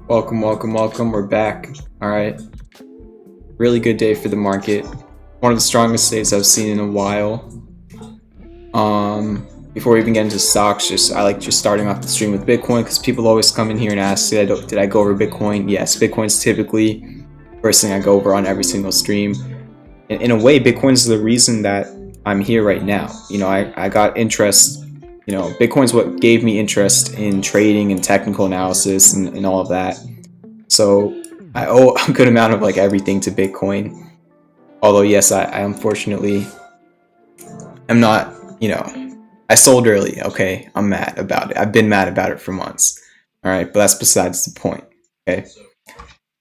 Welcome, welcome, welcome. We're back. All right. Really good day for the market. One of the strongest days I've seen in a while. Before we even get into stocks, I like just starting off the stream with Bitcoin because people always come in here and ask, did I go over Bitcoin? Yes, Bitcoin's typically the first thing I go over on every single stream. And in a way, Bitcoin's the reason that I'm here right now. I got interest. Bitcoin's what gave me interest in trading and technical analysis and all of that. So I owe a good amount of everything to Bitcoin. Although yes, I unfortunately am not, I sold early. Okay, I'm mad about it. I've been mad about it for months. All right, but that's besides the point. Okay.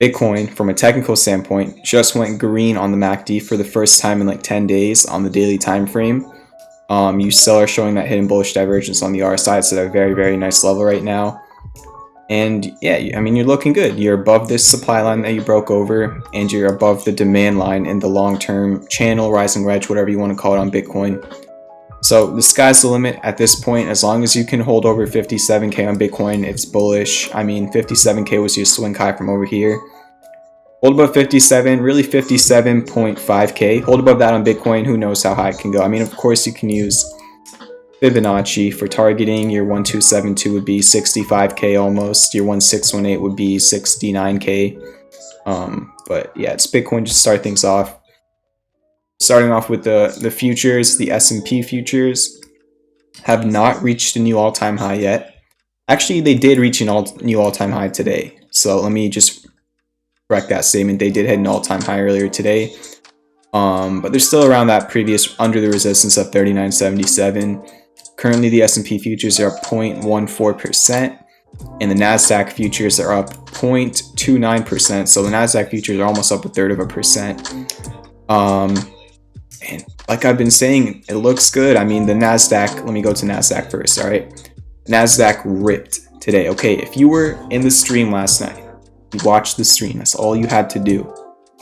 Bitcoin, from a technical standpoint, just went green on the MACD for the first time in 10 days on the daily time frame. You still are showing that hidden bullish divergence on the RSI. It's at a very, very nice level right now. And yeah, you're looking good. You're above this supply line that you broke over, and you're above the demand line in the long-term channel, rising wedge, whatever you want to call it on Bitcoin. So the sky's the limit at this point. As long as you can hold over 57K on Bitcoin, it's bullish. 57K was your swing high from over here. Hold above 57, really 57.5K. Hold above that on Bitcoin, who knows how high it can go. Of course you can use Fibonacci for targeting. Your 1272 would be 65K almost. Your 1618 would be 69K. But yeah, it's Bitcoin to start things off. Starting off with the futures, the S&P futures have not reached a new all-time high yet. Actually, they did reach a new all-time high today. So let me just correct that statement. They did hit an all-time high earlier today. But they're still around that previous under the resistance of 39.77. Currently, the S&P futures are up 0.14%, and the Nasdaq futures are up 0.29%. So the Nasdaq futures are almost up 1/3%. And like I've been saying, it looks good. The Nasdaq. Let me go to Nasdaq first. All right, Nasdaq ripped today. Okay, if you were in the stream last night, you watched the stream. That's all you had to do.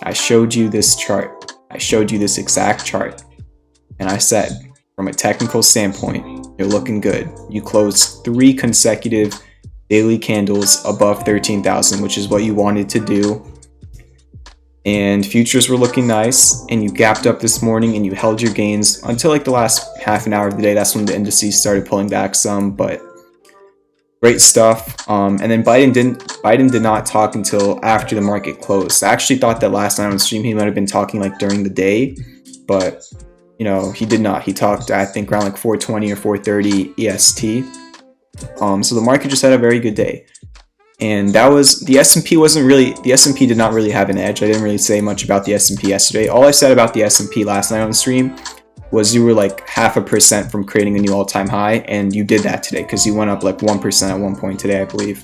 I showed you this chart. I showed you this exact chart, and I said, from a technical standpoint, you're looking good. You closed 3 consecutive daily candles above 13,000, which is what you wanted to do. And futures were looking nice, and you gapped up this morning and you held your gains until the last half an hour of the day. That's when the indices started pulling back some, but great stuff. And then Biden did not talk until after the market closed. I actually thought that last night on stream he might have been talking during the day, but he did not. He talked, I think, around 4:20 or 4:30 EST. So the market just had a very good day. And that was, the S&P the S&P did not really have an edge. I didn't really say much about the S&P yesterday. All I said about the S&P last night on the stream was you were 0.5% from creating a new all-time high, and you did that today because you went up 1% at one point today, I believe.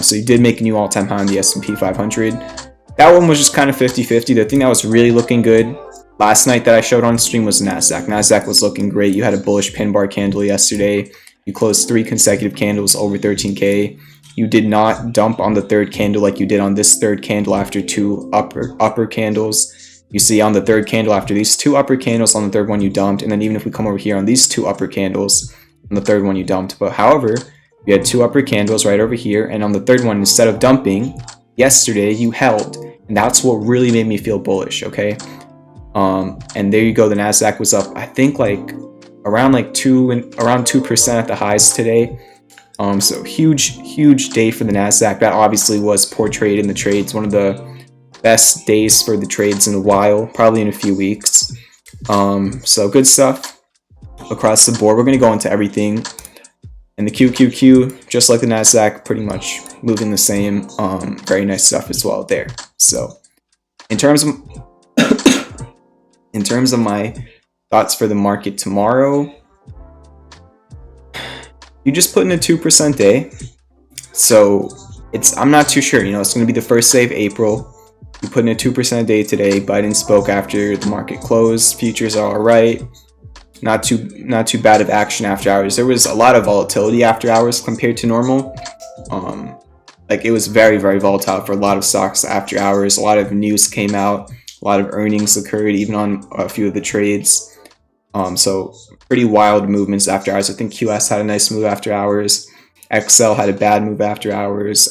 So you did make a new all-time high on the S&P 500. That one was just kind of 50-50. The thing that was really looking good last night that I showed on stream was Nasdaq. Nasdaq was looking great. You had a bullish pin bar candle yesterday. You closed 3 consecutive candles over 13K. You did not dump on the third candle like you did on this third candle after 2 upper candles. You see on the third candle after these 2 upper candles, on the third one you dumped, and then even if we come over here on these 2 upper candles, on the third one you dumped. But however, you had 2 upper candles right over here, and on the third one, instead of dumping, yesterday you held, and that's what really made me feel bullish. Okay, and there you go. The Nasdaq was up, I think around 2% at the highs today. So huge day for the Nasdaq. That obviously was poor trade in the trades. One of the best days for the trades in a while, probably in a few weeks. So good stuff across the board. We're going to go into everything. And the QQQ, just like the Nasdaq, pretty much moving the same. Very nice stuff as well there. So in terms of my thoughts for the market tomorrow, you just put in a 2% day. So I'm not too sure. It's going to be the first day of April. You put in a 2% a day today. Biden spoke after the market closed. Futures are all right. Not too bad of action after hours. There was a lot of volatility after hours compared to normal. It was very, very volatile for a lot of stocks after hours. A lot of news came out. A lot of earnings occurred, even on a few of the trades. So pretty wild movements after hours. I think QS had a nice move after hours. XL had a bad move after hours.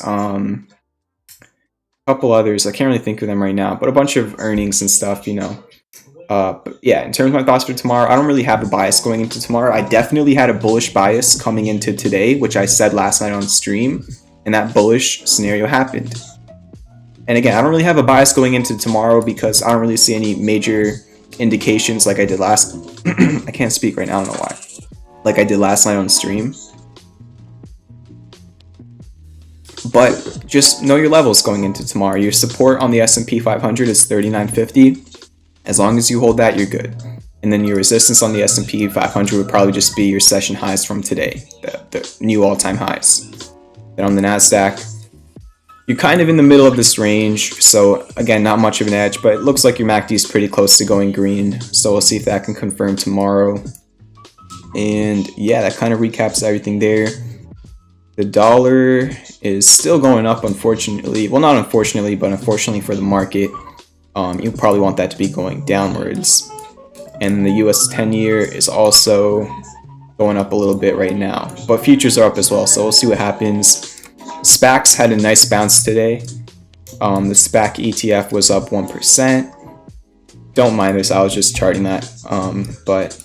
couple others. I can't really think of them right now, but a bunch of earnings and stuff, you know. But yeah, in terms of my thoughts for tomorrow, I don't really have a bias going into tomorrow. I definitely had a bullish bias coming into today, which I said last night on stream, and that bullish scenario happened. And again, I don't really have a bias going into tomorrow because I don't really see any major indications like I did last. I can't speak right now, I don't know why. Like I did last night on stream. But just know your levels going into tomorrow. Your support on the S&P 500 is 39.50. As long as you hold that, you're good. And then your resistance on the S&P 500 would probably just be your session highs from today, the new all-time highs. Then on the NASDAQ, you're kind of in the middle of this range. So again, not much of an edge, but it looks like your MACD is pretty close to going green. So we'll see if that can confirm tomorrow. And yeah, that kind of recaps everything there. The dollar is still going up, unfortunately. Well, not unfortunately, but unfortunately for the market. You probably want that to be going downwards. And the US 10-year is also going up a little bit right now. But futures are up as well, so we'll see what happens. SPACs had a nice bounce today. The SPAC ETF was up 1%. Don't mind this, I was just charting that. But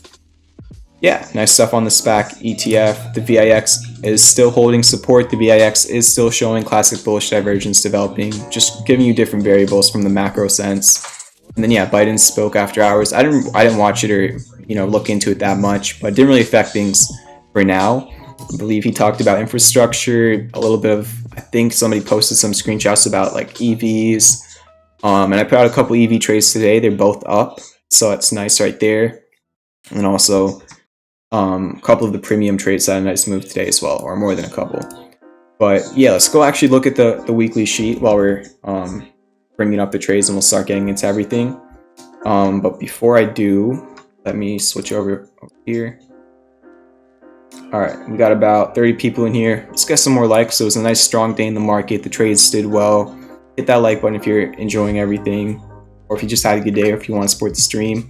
yeah, nice stuff on the SPAC ETF. The VIX is still holding support. The VIX is still showing classic bullish divergence developing, just giving you different variables from the macro sense. And then yeah, Biden spoke after hours. I didn't watch it or look into it that much, but it didn't really affect things for now. I believe he talked about infrastructure, a little bit of, I think somebody posted some screenshots about like EVs. And I put out a couple EV trades today. They're both up, so that's nice right there. And also a couple of the premium trades had a nice move today as well, or more than a couple. But yeah, let's go actually look at the weekly sheet while we're bringing up the trades, and we'll start getting into everything. But before I do, let me switch over here. All right, we got about 30 people in here. Let's get some more likes. So it was a nice strong day in the market. The trades did well. Hit that like button if you're enjoying everything, or if you just had a good day, or if you want to support the stream.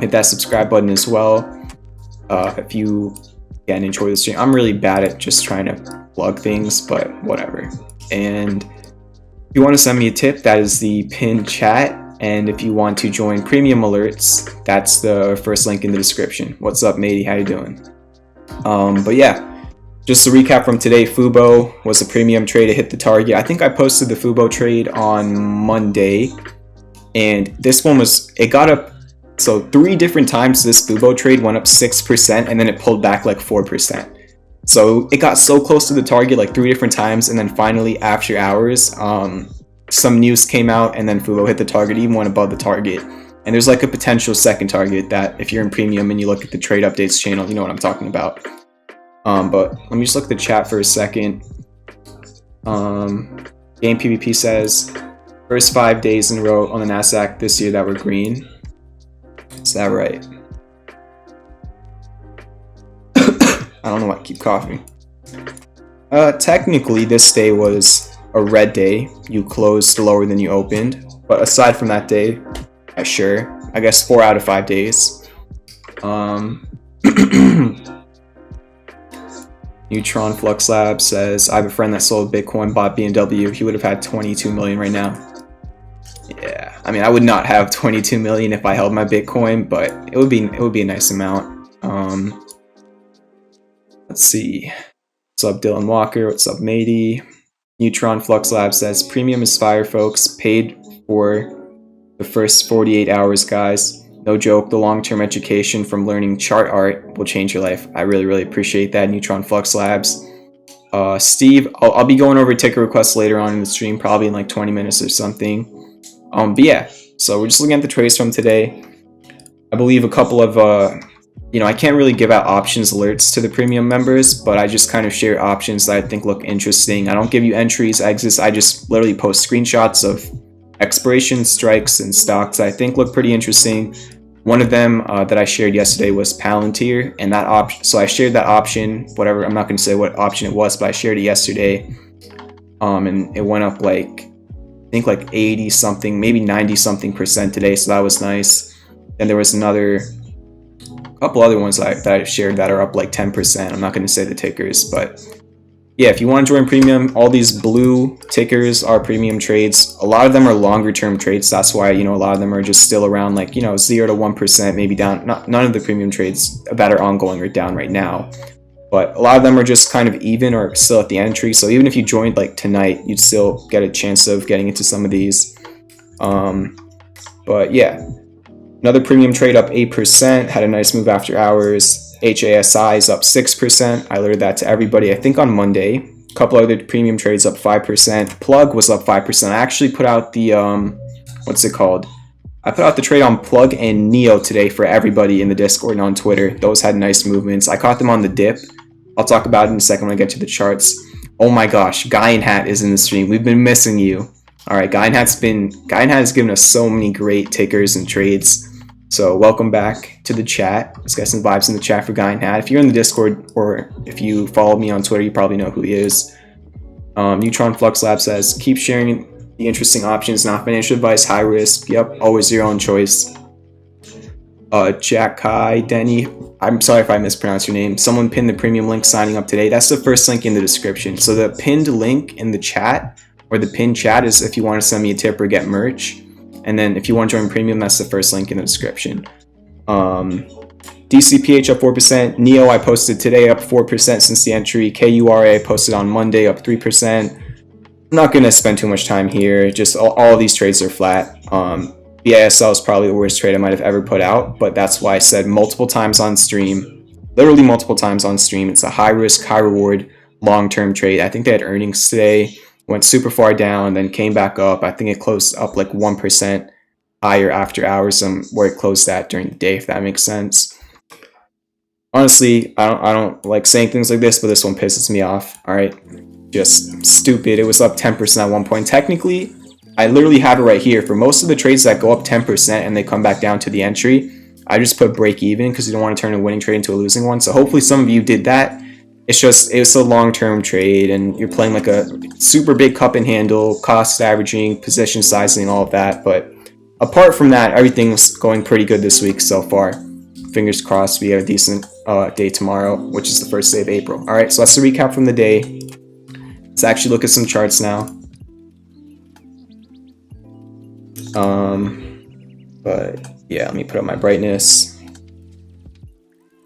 Hit that subscribe button as well. If you again enjoy the stream. I'm really bad at just trying to plug things, but whatever. And if you want to send me a tip, that is the pinned chat. And if you want to join premium alerts, that's the first link in the description. What's up, matey? How you doing? But yeah, just to recap from today, Fubo was a premium trade. It hit the target. I think I posted the Fubo trade on Monday, and this one it got up. So 3 different times this Fubo trade went up 6%, and then it pulled back like 4%. So it got so close to the target like 3 different times, and then finally after hours, some news came out, and then Fubo hit the target, even went above the target. And there's like a potential second target that if you're in premium and you look at the trade updates channel, you know what I'm talking about. But let me just look at the chat for a second. Game PvP says, first 5 days in a row on the NASDAQ this year that were green. Is that right? I don't know why I keep coughing. Technically, this day was a red day. You closed lower than you opened. But aside from that day, sure. I guess 4 out of 5 days. Neutron Flux Lab says, I have a friend that sold Bitcoin, bought BMW. He would have had 22 million right now. Yeah, I mean, I would not have 22 million if I held my Bitcoin, but it would be a nice amount. Let's see. What's up, Dylan Walker? What's up, matey? Neutron Flux Lab says, premium is fire, folks. Paid for the first 48 hours, guys. No joke, the long-term education from learning chart art will change your life. I really, really appreciate that, Neutron Flux Labs. Steve, I'll be going over ticker requests later on in the stream, probably in like 20 minutes or something. But yeah, so we're just looking at the trades from today. I believe a couple of, I can't really give out options alerts to the premium members, but I just kind of share options that I think look interesting. I don't give you entries, exits. I just literally post screenshots of expiration strikes and stocks I think look pretty interesting. One of them that I shared yesterday was Palantir, and that option. So I shared that option, whatever. I'm not going to say what option it was, but I shared it yesterday, and it went up like I think like 80 something, maybe 90 something percent today. So that was nice. Then there was a couple other ones that I shared that are up like 10%. I'm not going to say the tickers, but yeah, if you want to join premium, all these blue tickers are premium trades. A lot of them are longer term trades. That's why, you know, a lot of them are just still around like, you know, 0 to 1%, maybe down. None of the premium trades that are ongoing are down right now. But a lot of them are just kind of even or still at the entry. So even if you joined like tonight, you'd still get a chance of getting into some of these. But yeah, another premium trade up 8%, had a nice move after hours. HASI is up 6%. I alerted that to everybody, I think on Monday. A couple other premium trades up 5%. Plug was up 5%. I actually put out the, what's it called? I put out the trade on Plug and Neo today for everybody in the Discord and on Twitter. Those had nice movements. I caught them on the dip. I'll talk about it in a second when I get to the charts. Oh my gosh, Guy and Hat is in the stream. We've been missing you. All right, Guy and Hat has given us so many great tickers and trades. So welcome back to the chat. Let's get some vibes in the chat for Guy and Hat. If you're in the Discord or if you follow me on Twitter, you probably know who he is. Neutron Flux Lab says, keep sharing the interesting options, not financial advice, high risk. Yep, always your own choice. Jack Kai, Denny, I'm sorry if I mispronounced your name. Someone pinned the premium link signing up today. That's the first link in the description. So the pinned link in the chat or the pinned chat is if you want to send me a tip or get merch. And then if you want to join premium, that's the first link in the description. DCPH up 4%. Neo I posted today up 4% since the entry. KURA I posted on Monday up 3%. I'm not going to spend too much time here. Just all of these trades are flat. BISL is probably the worst trade I might have ever put out, but that's why I said multiple times on stream, literally multiple times on stream, it's a high risk, high reward, long-term trade. I think they had earnings today, went super far down, then came back up. I think it closed up like 1% higher after hours where it closed at during the day, if that makes sense. Honestly, I don't like saying things like this, but this one pisses me off. All right, just stupid. It was up 10% at one point. Technically, I literally have it right here. For most of the trades that go up 10% and they come back down to the entry, I just put break even because you don't want to turn a winning trade into a losing one. So hopefully some of you did that. It's a long-term trade and you're playing like a super big cup and handle, cost averaging, position sizing, all of that. But apart from that, everything's going pretty good this week so far. Fingers crossed we have a decent day tomorrow, which is the first day of April. All right, so that's the recap from the day. Let's actually look at some charts now. But yeah, let me put up my brightness.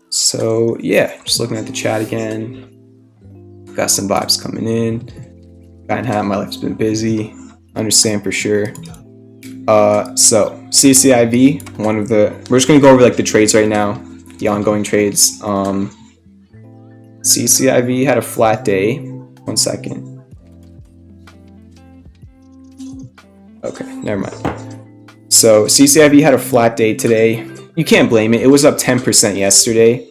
So yeah, just looking at the chat again. Got some vibes coming in. Guy and Hat, my life's been busy. Understand for sure. So CCIV, we're just gonna go over like the trades right now, the ongoing trades. CCIV had a flat day. 1 second. Okay, never mind. So CCIV had a flat day today. You can't blame it. It was up 10% yesterday.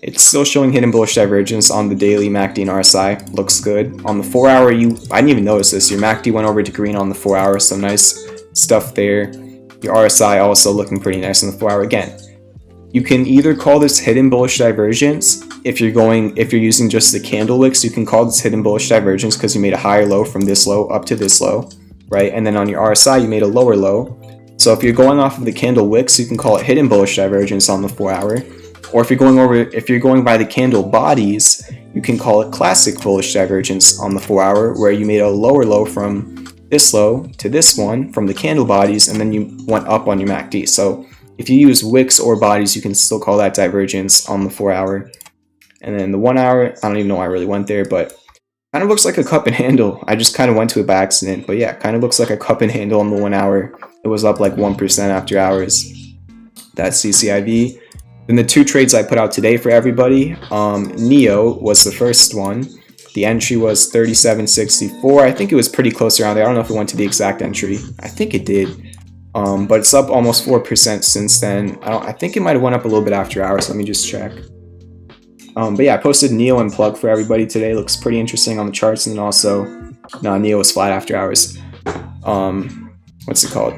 It's still showing hidden bullish divergence on the daily MACD and RSI. Looks good. On the 4 hour, I didn't even notice this. Your MACD went over to green on the 4 hour, so nice stuff there. Your RSI also looking pretty nice on the 4 hour again. You can either call this hidden bullish divergence if you're using just the candle wicks. You can call this hidden bullish divergence because you made a higher low from this low up to this low, right? And then on your RSI, you made a lower low. So if you're going off of the candle wicks, you can call it hidden bullish divergence on the 4 hour. Or if you're going by the candle bodies, you can call it classic bullish divergence on the 4 hour, where you made a lower low from this low to this one from the candle bodies, and then you went up on your MACD. So if you use wicks or bodies, you can still call that divergence on the 4 hour. And then the 1 hour, I don't even know why I really went there, but kind of looks like a cup and handle. I just kind of went to it by accident, but yeah, kind of looks like a cup and handle on the 1 hour. It was up like 1% after hours. That's CCIV. Then the two trades I put out today for everybody, Neo was the first one. The entry was 37.64. I think it was pretty close around there. I don't know if it went to the exact entry. I think it did. But it's up almost 4% since then. I think it might have went up a little bit after hours. Let me just check. But yeah, I posted Neo and Plug for everybody today. Looks pretty interesting on the charts. And then also, no, Neo was flat after hours. What's it called?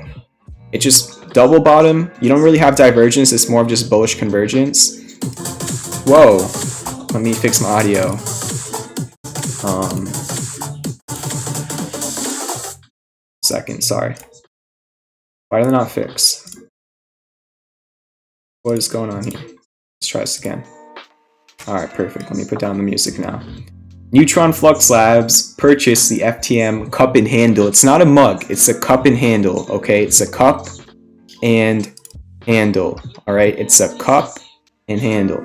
It just double bottom. You don't really have divergence. It's more of just bullish convergence. Whoa. Let me fix my audio. Second, sorry. Why do they not fix? What is going on here? Let's try this again. Alright, perfect. Let me put down the music now. Neutron Flux Labs purchased the FTM cup and handle. It's not a mug, it's a cup and handle, okay? It's a cup and handle, all right? It's a cup and handle.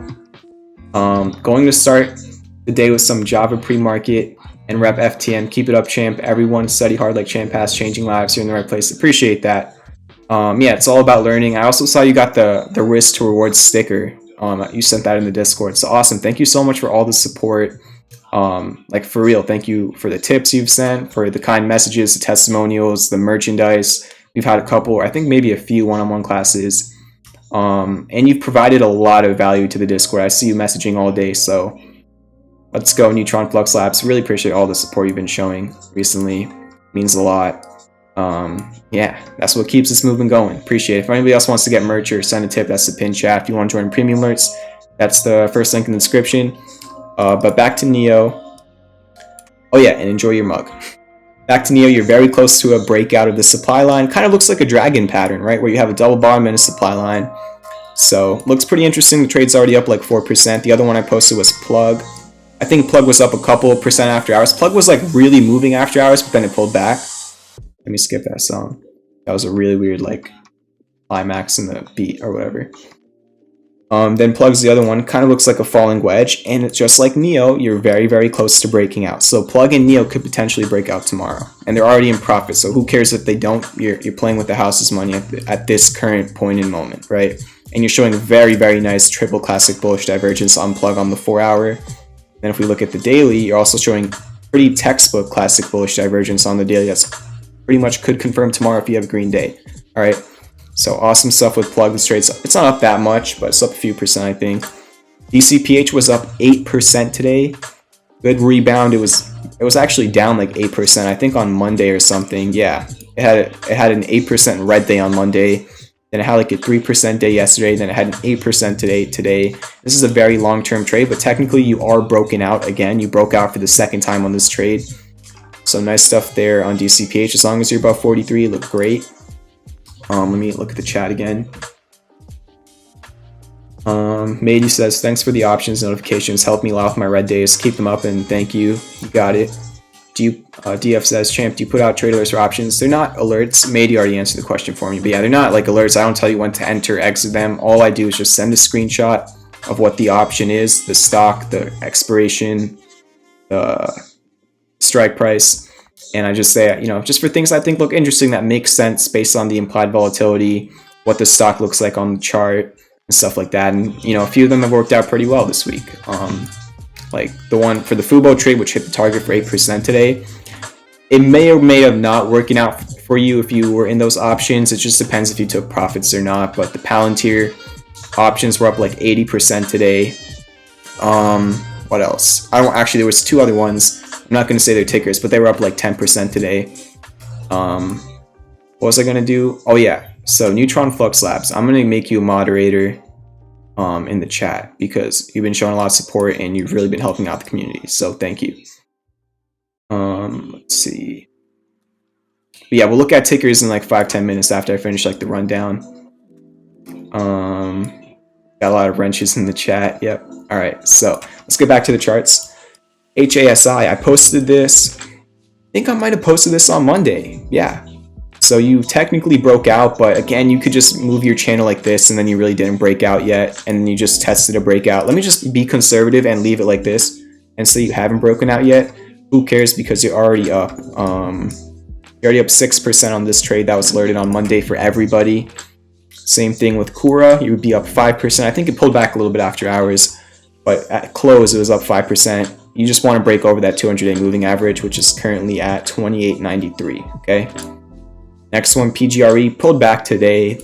Going to start the day with some Java pre-market and rep FTM. Keep it up, champ. Everyone study hard like champ has. Changing lives. You're in the right place. Appreciate that. Yeah, it's all about learning. I also saw you got the risk to reward sticker. You sent that in the Discord. So awesome. Thank you so much for all the support. Like for real, thank you for the tips you've sent, for the kind messages, the testimonials, the merchandise. We've had a couple, I think maybe a few one-on-one classes. And you've provided a lot of value to the Discord. I see you messaging all day, so let's go, Neutron Flux Labs. Really appreciate all the support you've been showing recently. Means a lot. Yeah, that's what keeps this movement going. Appreciate it. If anybody else wants to get merch or send a tip, that's the pin chat. If you want to join Premium Alerts, that's the first link in the description. But back to Neo. Oh yeah, and enjoy your mug. Back to Neo, you're very close to a breakout of the supply line. Kind of looks like a dragon pattern, right? Where you have a double bottom and a supply line. So, looks pretty interesting. The trade's already up like 4%. The other one I posted was Plug. I think Plug was up a couple percent after hours. Plug was like really moving after hours, but then it pulled back. Let me skip that song. That was a really weird like climax in the beat or whatever. Then Plug's the other one. Kind of looks like a falling wedge, and it's just like Neo, you're very, very close to breaking out. So Plug and Neo could potentially break out tomorrow, and they're already in profit. So who cares if they don't? You're playing with the house's money at this current point in moment, right? And you're showing a very, very nice triple classic bullish divergence on Plug on the 4-hour. Then if we look at the daily, you're also showing pretty textbook classic bullish divergence on the daily. That's pretty much could confirm tomorrow if you have a green day. All right. So awesome stuff with Plug. This trade's it's not up that much, but it's up a few percent, I think. DCPH was up 8% today. Good rebound. It was actually down like 8%, I think on Monday or something. Yeah, it had an 8% red day on Monday. Then it had like a 3% day yesterday. Then it had an 8% today. This is a very long-term trade, but technically you are broken out again. You broke out for the second time on this trade. So nice stuff there on DCPH. As long as you're above 43, look great. Let me look at the chat again. Mady says, thanks for the options notifications. Help me off my red days. Keep them up and thank you. You got it. DF says, champ, do you put out trade alerts or options? They're not alerts. Mady already answered the question for me. But yeah, they're not like alerts. I don't tell you when to enter, exit them. All I do is just send a screenshot of what the option is, the stock, the expiration, the strike price. And I just say, you know, just for things I think look interesting that make sense based on the implied volatility, what the stock looks like on the chart, and stuff like that. And, you know, a few of them have worked out pretty well this week. Like the one for the Fubo trade, which hit the target for 8% today. It may or may have not working out for you if you were in those options. It just depends if you took profits or not. But the Palantir options were up like 80% today. What else? Actually, there was two other ones. I'm not going to say their tickers, but they were up like 10% today. What was I going to do? Oh, yeah. So Neutron Flux Labs. I'm going to make you a moderator in the chat because you've been showing a lot of support and you've really been helping out the community. So thank you. Let's see. But yeah, we'll look at tickers in like 5-10 minutes after I finish like the rundown. Got a lot of wrenches in the chat. Yep. All right. So let's get back to the charts. HASI, I posted this. I think I might have posted this on Monday. Yeah. So you technically broke out, but again, you could just move your channel like this and then you really didn't break out yet. And then you just tested a breakout. Let me just be conservative and leave it like this and say you haven't broken out yet. Who cares because you're already up. You're already up 6% on this trade that was alerted on Monday for everybody. Same thing with Kura. You would be up 5%. I think it pulled back a little bit after hours, but at close it was up 5%. You just want to break over that 200-day moving average, which is currently at 28.93. Okay. Next one, PGRE pulled back today.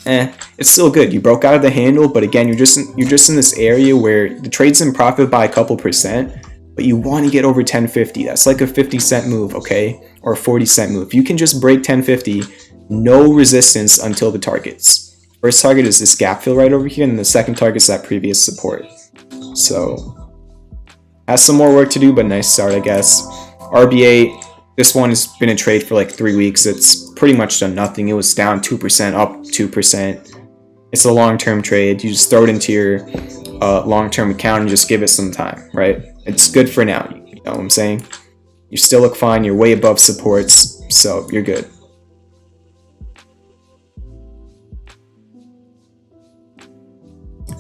It's still good. You broke out of the handle, but again, you're just in this area where the trade's in profit by a couple percent, but you want to get over 1050. That's like a 50-cent move, okay, or a 40-cent move. You can just break 1050, no resistance until the targets. First target is this gap fill right over here, and the second target is that previous support. So has some more work to do, but nice start, I guess. RBA, this one has been a trade for like 3 weeks. It's pretty much done nothing. It was down 2%, up 2%. It's a long-term trade. You just throw it into your long-term account and just give it some time, right? It's good for now, you know what I'm saying? You still look fine, you're way above supports, so you're good.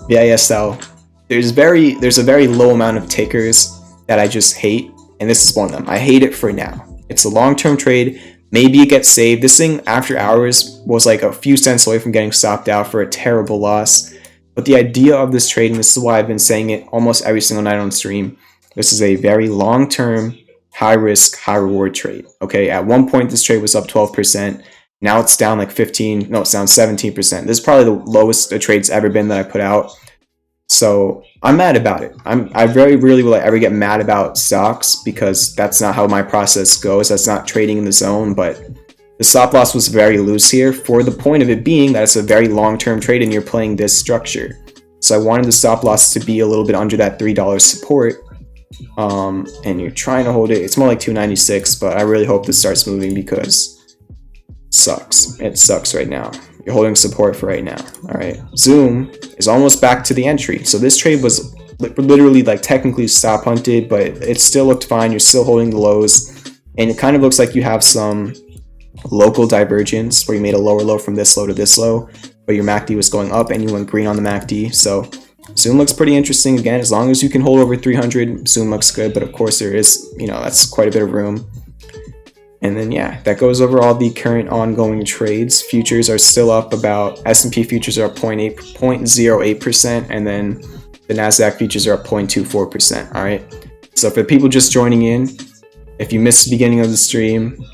VISL, there's a very low amount of takers that I just hate, and this is one of them. I hate it for now. It's a long-term trade. Maybe it gets saved. This thing after hours was like a few cents away from getting stopped out for a terrible loss. But the idea of this trade, and this is why I've been saying it almost every single night on stream, this is a very long-term, high-risk, high-reward trade. Okay, at one point this trade was up 12%. Now it's down like 15, no, it's down 17%. This is probably the lowest the trade's ever been that I put out. So I'm mad about it. I very rarely will I ever get mad about stocks because that's not how my process goes. That's not trading in the zone, but the stop loss was very loose here for the point of it being that it's a very long-term trade and you're playing this structure. So I wanted the stop loss to be a little bit under that $3 support. And you're trying to hold it. It's more like 296, but I really hope this starts moving because it sucks right now. You're holding support for right now. All right, Zoom is almost back to the entry. So this trade was literally like technically stop hunted, but it still looked fine. You're still holding the lows, and it kind of looks like you have some local divergence where you made a lower low from this low to this low, but your MACD was going up and you went green on the MACD. So Zoom looks pretty interesting. Again, as long as you can hold over 300, Zoom looks good, but of course there is, you know, that's quite a bit of room. And then, yeah, that goes over all the current ongoing trades. Futures are still up about, S&P futures are up 0.08%, and then the NASDAQ futures are up 0.24%, all right? So for people just joining in, if you missed the beginning of the stream,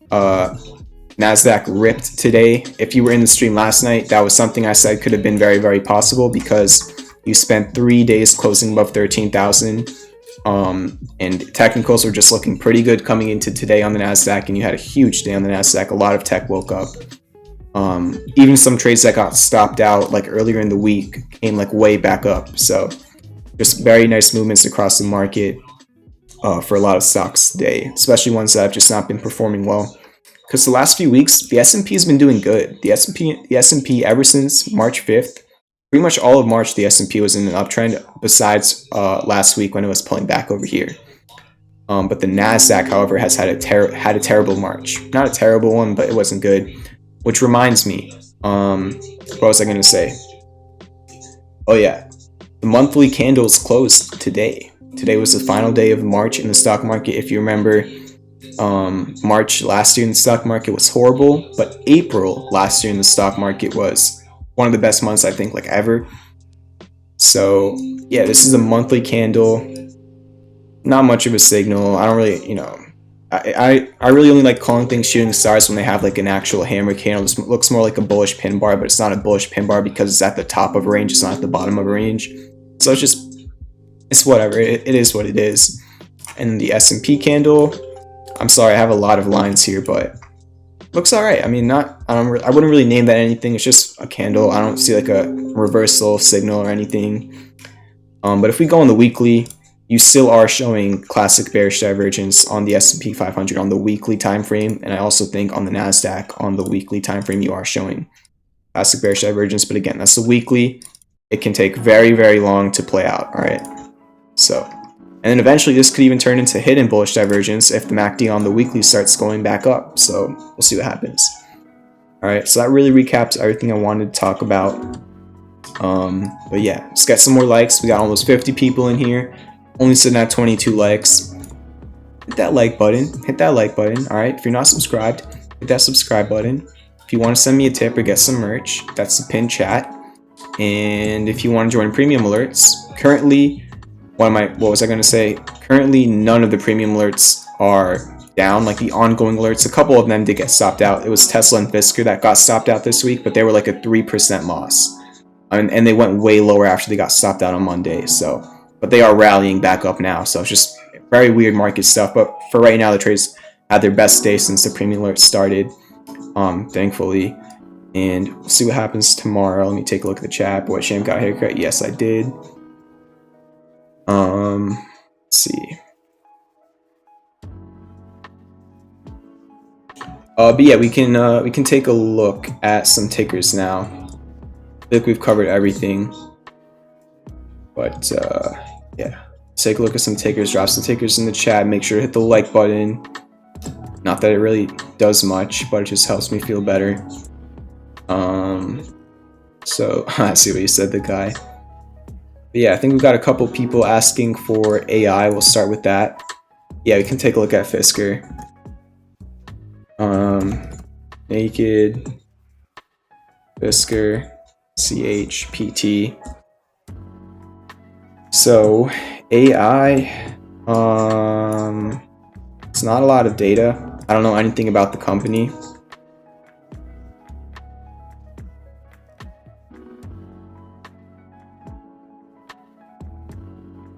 NASDAQ ripped today. If you were in the stream last night, that was something I said could have been very, very possible because you spent 3 days closing above 13,000. And technicals were just looking pretty good coming into today on the NASDAQ, and you had a huge day on the NASDAQ. A lot of tech woke up. Even some trades that got stopped out like earlier in the week came like way back up. So just very nice movements across the market for a lot of stocks today, especially ones that have just not been performing well. Because the last few weeks, the S&P has been doing good. The S&P ever since March 5th, pretty much all of March, the S&P was in an uptrend, besides last week when it was pulling back over here. But the NASDAQ, however, has had a terrible March. Not a terrible one, but it wasn't good. Which reminds me, what was I going to say? Oh yeah, the monthly candles closed today. Today was the final day of March in the stock market. If you remember, March last year in the stock market was horrible, but April last year in the stock market was one of the best months I think like ever. So yeah, this is a monthly candle. Not much of a signal. I don't really, you know, I really only like calling things shooting stars when they have like an actual hammer candle. This looks more like a bullish pin bar, but it's not a bullish pin bar because it's at the top of a range. It's not at the bottom of a range. So it's whatever. It is what it is. And the S&P candle, I'm sorry, I have a lot of lines here, but looks all right. I mean, I wouldn't really name that anything. It's just a candle. I don't see like a reversal signal or anything. But if we go on the weekly, you still are showing classic bearish divergence on the S&P 500 on the weekly time frame, and I also think on the NASDAQ on the weekly time frame you are showing classic bearish divergence. But again, that's the weekly. It can take very, very long to play out. All right. So, and then eventually this could even turn into hidden bullish divergence if the MACD on the weekly starts going back up. So we'll see what happens. All right. So that really recaps everything I wanted to talk about. But yeah, let's get some more likes. We got almost 50 people in here. Only sitting at 22 likes. Hit that like button. Hit that like button. All right. If you're not subscribed, hit that subscribe button. If you want to send me a tip or get some merch, that's the pinned chat. And if you want to join premium alerts, currently, what was I going to say? Currently, none of the premium alerts are down. Like the ongoing alerts, a couple of them did get stopped out. It was Tesla and Fisker that got stopped out this week, but they were like a 3% loss. And they went way lower after they got stopped out on Monday. So, but they are rallying back up now. So it's just very weird market stuff. But for right now, the trades had their best day since the premium alert started, thankfully. And we'll see what happens tomorrow. Let me take a look at the chat. Boy, Sham got a haircut. Yes, I did. Let's see. But yeah, we can take a look at some tickers now. I think we've covered everything. But yeah, take a look at some takers. Drop some takers in the chat. Make sure to hit the like button. Not that it really does much, but it just helps me feel better. So I see what you said, the guy. But yeah, I think we've got a couple people asking for AI. We'll start with that. Yeah, we can take a look at Fisker. Naked Fisker CHPT. So AI, it's not a lot of data. I don't know anything about the company.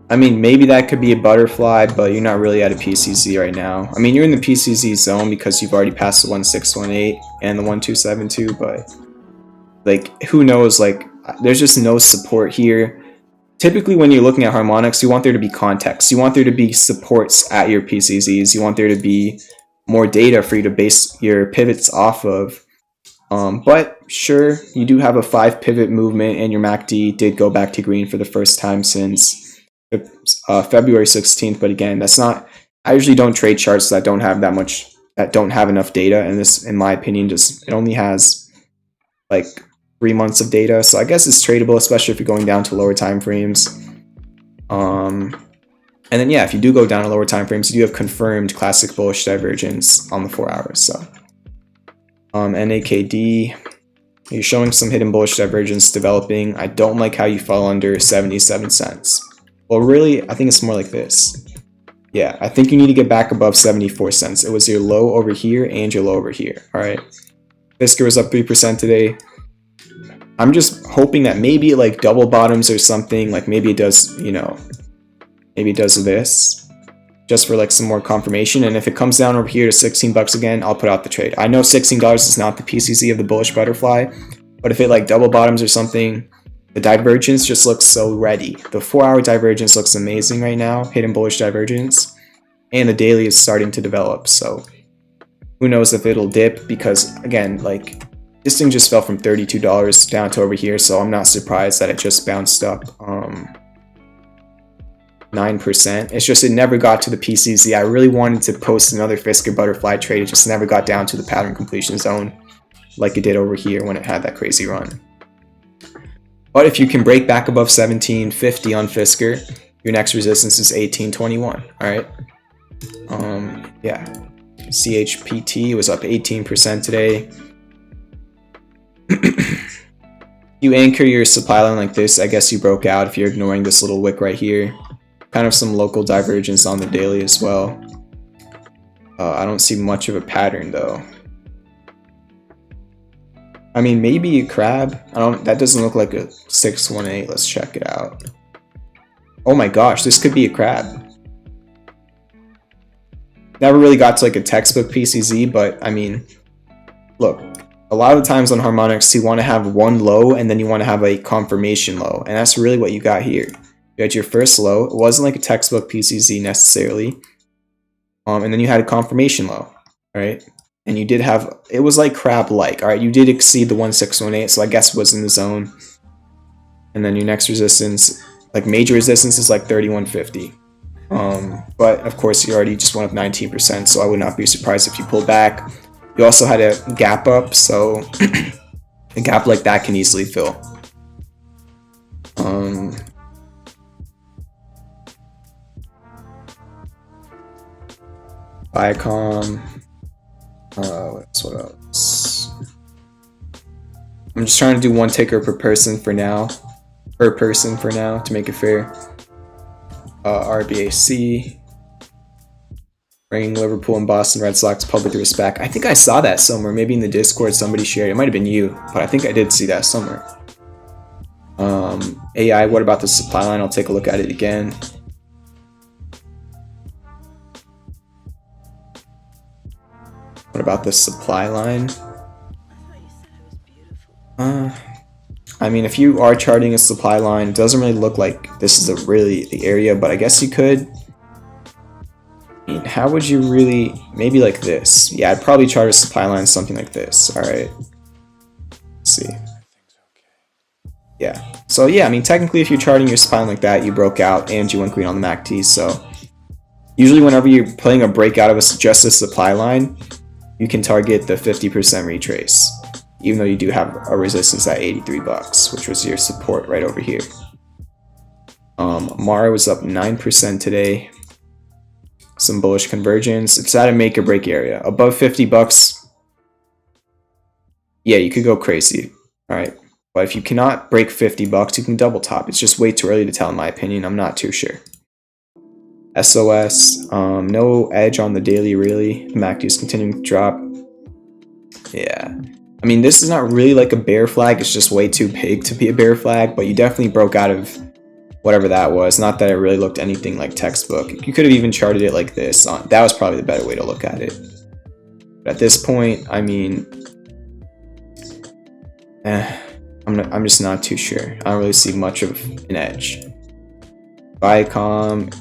I mean, maybe that could be a butterfly, but you're not really at a PCZ right now. I mean, you're in the PCZ zone because you've already passed the 1618 and the 1272, but like, who knows? Like, there's just no support here. Typically, when you're looking at harmonics, you want there to be context. You want there to be supports at your PCZs. You want there to be more data for you to base your pivots off of. But sure, you do have a 5 pivot movement, and your MACD did go back to green for the first time since February 16th. But again, that's not. I usually don't trade charts that don't have enough data, and this, in my opinion, it only has like 3 months of data, so I guess it's tradable, especially if you're going down to lower time frames. And then yeah, if you do go down to lower time frames, you do have confirmed classic bullish divergence on the 4 hours. So NAKD, you're showing some hidden bullish divergence developing. I don't like how you fall under 77 cents. Well, really, I think it's more like this. Yeah, I think you need to get back above 74 cents. It was your low over here and your low over here. All right, Fisker was up 3% today. I'm just hoping that maybe it like double bottoms or something. Like maybe it does, you know, maybe it does this just for like some more confirmation. And if it comes down over here to 16 bucks again, I'll put out the trade. I know $16 is not the PCZ of the bullish butterfly, but if it like double bottoms or something, the divergence just looks so ready. The 4 hour divergence looks amazing right now, hidden bullish divergence, and the daily is starting to develop. So who knows if it'll dip, because again, like, this thing just fell from $32 down to over here, so I'm not surprised that it just bounced up 9%. It's just it never got to the PCZ. I really wanted to post another Fisker butterfly trade. It just never got down to the pattern completion zone like it did over here when it had that crazy run. But if you can break back above 1750 on Fisker, your next resistance is 1821. All right. Yeah. CHPT was up 18% today. You anchor your supply line like this, I guess you broke out if you're ignoring this little wick right here. Kind of some local divergence on the daily as well. I don't see much of a pattern though. I mean, maybe a crab. That doesn't look like a 618. Let's check it out. Oh my gosh, this could be a crab. Never really got to like a textbook PCZ, but I mean, look, a lot of the times on harmonics, you want to have one low and then you want to have a confirmation low. And that's really what you got here. You had your first low. It wasn't like a textbook PCZ necessarily. And then you had a confirmation low, right? And you did have, it was like crab-like, all right? You did exceed the 1618, so I guess it was in the zone. And then your next resistance, like major resistance, is like 3150. But of course, you already just went up 19%, so I would not be surprised if you pulled back. You also had a gap up, so a gap like that can easily fill. Viacom. What else? I'm just trying to do one ticker per person for now. To make it fair. RBAC. Bringing Liverpool and Boston Red Sox public respect. I think I saw that somewhere. Maybe in the Discord somebody shared it. It might have been you, but I think I did see that somewhere. AI, what about the supply line? I'll take a look at it again. What about the supply line? I mean, if you are charting a supply line, it doesn't really look like this is really the area, but I guess you could. I mean, how would you really, maybe like this. Yeah, I'd probably chart a supply line something like this. All right. Let's see. Yeah. So yeah, I mean, technically, if you're charting your spine like that, you broke out and you went green on the MACD. So usually, whenever you're playing a breakout of just a supply line, you can target the 50% retrace, even though you do have a resistance at 83 bucks, which was your support right over here. Mara was up 9% today. Some bullish convergence. It's at a make or break area. Above 50 bucks, yeah, you could go crazy. All right. But if you cannot break 50 bucks, you can double top. It's just way too early to tell, in my opinion. I'm not too sure. SOS, no edge on the daily, really. The MACD is continuing to drop. Yeah. I mean, this is not really like a bear flag. It's just way too big to be a bear flag, but you definitely broke out of whatever that was. Not that it really looked anything like textbook. You could have even charted it like this. That was probably the better way to look at it. But at this point, I mean, I'm just not too sure. I don't really see much of an edge. Viacom,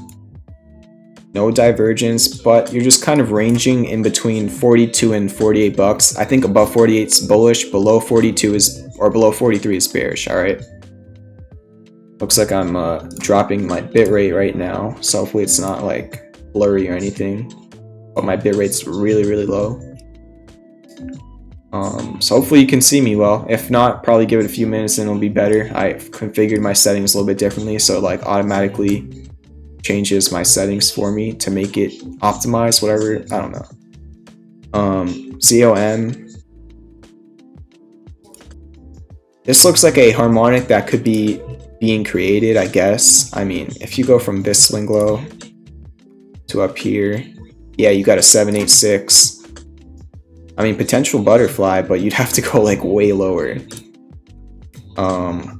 no divergence, but you're just kind of ranging in between 42 and 48 bucks. I think above 48 is bullish, below 42 is, or below 43 is bearish. All right. Looks like I'm dropping my bitrate right now, so hopefully it's not like blurry or anything. But my bitrate's really, really low. So hopefully you can see me well. If not, probably give it a few minutes and it'll be better. I've configured my settings a little bit differently, so it like automatically changes my settings for me to make it optimize, whatever. I don't know. ZOM. This looks like a harmonic that could be being created, I guess. I mean, if you go from this swing low to up here, yeah, you got a 786. I mean, potential butterfly, but you'd have to go like way lower. I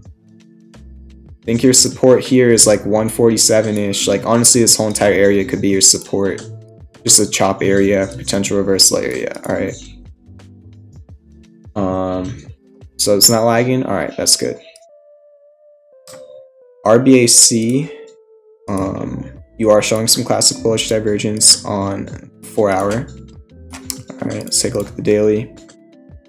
think your support here is like 147-ish. Like honestly, this whole entire area could be your support. Just a chop area, potential reversal area. All right. So it's not lagging. All right, that's good. RBAC, you are showing some classic bullish divergence on 4 hour. All right, let's take a look at the daily.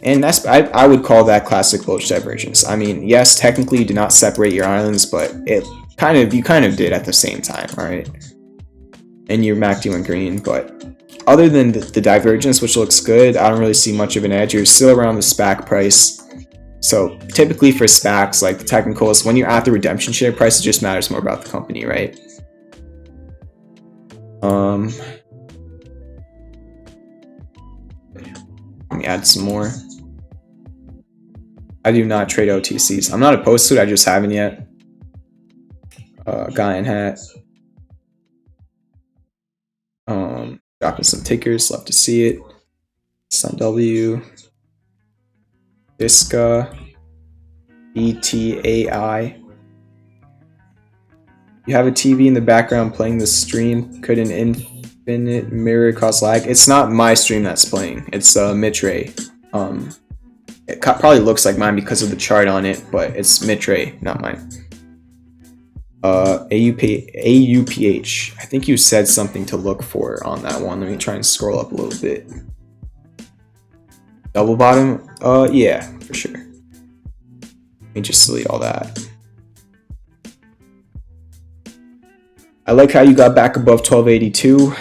And that's, I would call that classic bullish divergence. I mean, yes, technically you did not separate your islands, but you kind of did at the same time, all right? And your MACD went green, but other than the divergence, which looks good, I don't really see much of an edge. You're still around the SPAC price. So typically for SPACs, like the technicals, when you're at the redemption share price, it just matters more about the company, right? Let me add some more. I do not trade OTCs. I'm not opposed to it, I just haven't yet. Guy in hat. Dropping some tickers, love to see it. Sun W. Disca. BTAI. You have a TV in the background playing the stream. Could an infinite mirror cause lag? It's not my stream that's playing. It's Mitch Ray. It probably looks like mine because of the chart on it, but it's Mitch Ray, not mine. AUPH. I think you said something to look for on that one. Let me try and scroll up a little bit. Double bottom? Yeah, for sure. Let me just delete all that. I like how you got back above 1282.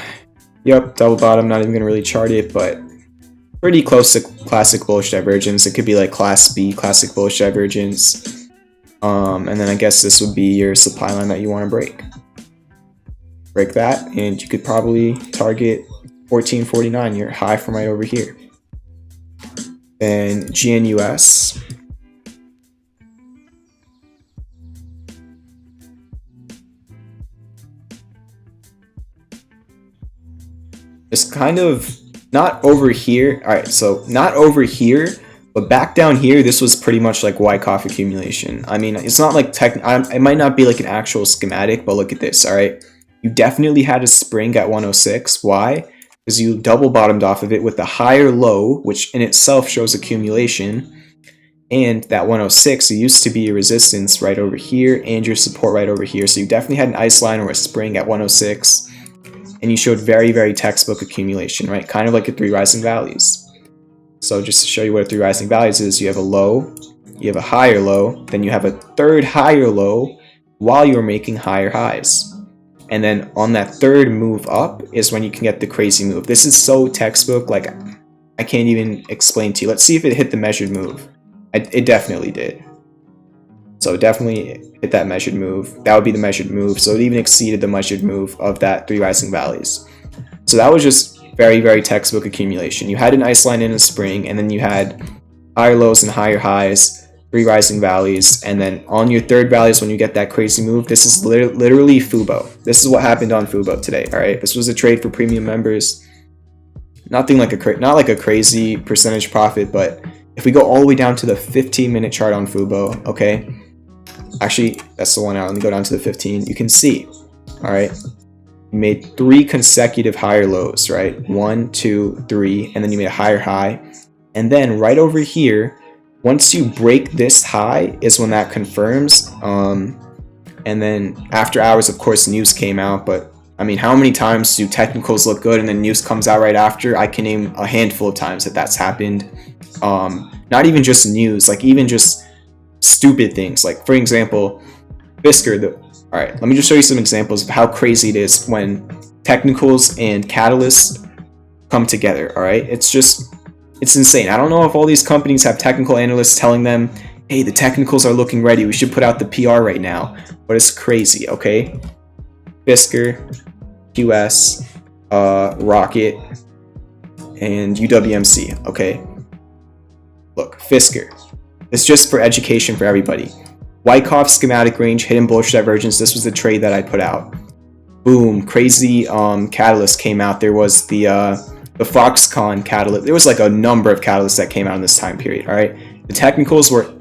Yep, double bottom, not even gonna really chart it, but pretty close to classic bullish divergence. It could be like class B, classic bullish divergence. And then I guess this would be your supply line that you want to break. Break that, and you could probably target 1449, your high from right over here. Then GNUS. It's kind of not over here. All right, so not over here, but back down here, this was pretty much like Wyckoff accumulation. I mean, it's not like it might not be like an actual schematic, but look at this, all right? You definitely had a spring at 106. Why? Because you double bottomed off of it with a higher low, which in itself shows accumulation. And that 106, it used to be your resistance right over here and your support right over here. So you definitely had an ice line or a spring at 106. And you showed very, very textbook accumulation, right? Kind of like a 3 rising valleys. So just to show you what a 3 rising valleys is, you have a low, you have a higher low, then you have a third higher low while you're making higher highs. And then on that third move up is when you can get the crazy move. This is so textbook, like I can't even explain to you. Let's see if it hit the measured move. It definitely did. So definitely hit that measured move. That would be the measured move. So it even exceeded the measured move of that 3 rising valleys. So that was just very, very textbook accumulation. You had an ice line in a spring, and then you had higher lows and higher highs, 3 rising valleys, and then on your third valley is when you get that crazy move. This is literally Fubo. This is what happened on Fubo today. All right, this was a trade for premium members. Nothing like not like a crazy percentage profit, but if we go all the way down to the 15-minute chart on Fubo, okay. Actually, that's the one out. Let me go down to the 15. You can see, all right, you made 3 consecutive higher lows, right? 1, 2, 3, and then you made a higher high. And then right over here, once you break this high is when that confirms. And then after hours, of course, news came out. But I mean, how many times do technicals look good and then news comes out right after? I can name a handful of times that that's happened. Not even just news, like even just stupid things. Like for example, Fisker. All right, let me just show you some examples of how crazy it is when technicals and catalysts come together. All right, it's insane. I don't know if all these companies have technical analysts telling them, hey, the technicals are looking ready, we should put out the PR right now, but it's crazy. Okay, Fisker, QS, Rocket, and UWMC. Okay, look, Fisker. It's just for education for everybody. Wyckoff schematic range, hidden bullish divergence. This was the trade that I put out. Boom, crazy catalyst came out. There was the Foxconn catalyst. There was like a number of catalysts that came out in this time period. All right, the technicals were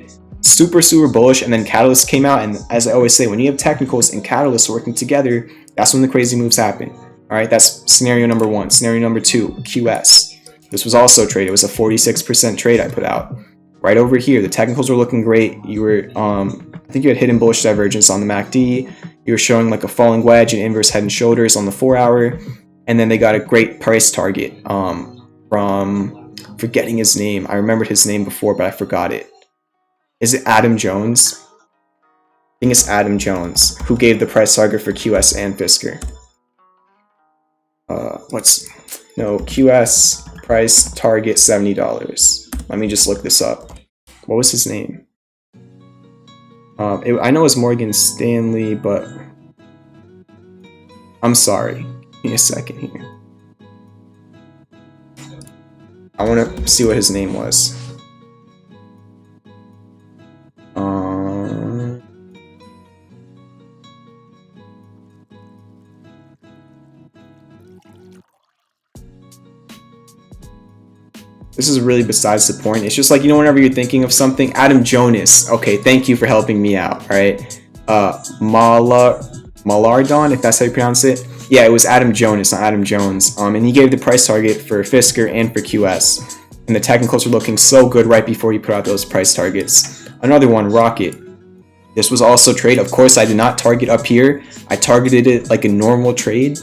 super bullish, and then catalysts came out. And as I always say, when you have technicals and catalysts working together, that's when the crazy moves happen. All right, that's scenario number 1. Scenario number 2, QS. This was also a trade. It was a 46% trade I put out. Right over here, the technicals were looking great. You were, I think you had hidden bullish divergence on the MACD. You were showing like a falling wedge and inverse head and shoulders on the 4-hour. And then they got a great price target from, forgetting his name. I remembered his name before, but I forgot it. Is it Adam Jones? I think it's Adam Jones, who gave the price target for QS and Fisker. QS price target $70. Let me just look this up. What was his name? I know it's Morgan Stanley, but I'm sorry. Give me a second here. I want to see what his name was. This is really besides the point. It's just like, whenever you're thinking of something, Adam Jonas. Okay, thank you for helping me out. All right, Malardon, if that's how you pronounce it. Yeah, it was Adam Jonas, not Adam Jones. And he gave the price target for Fisker and for QS. And the technicals were looking so good right before he put out those price targets. Another one, Rocket. This was also trade. Of course, I did not target up here. I targeted it like a normal trade.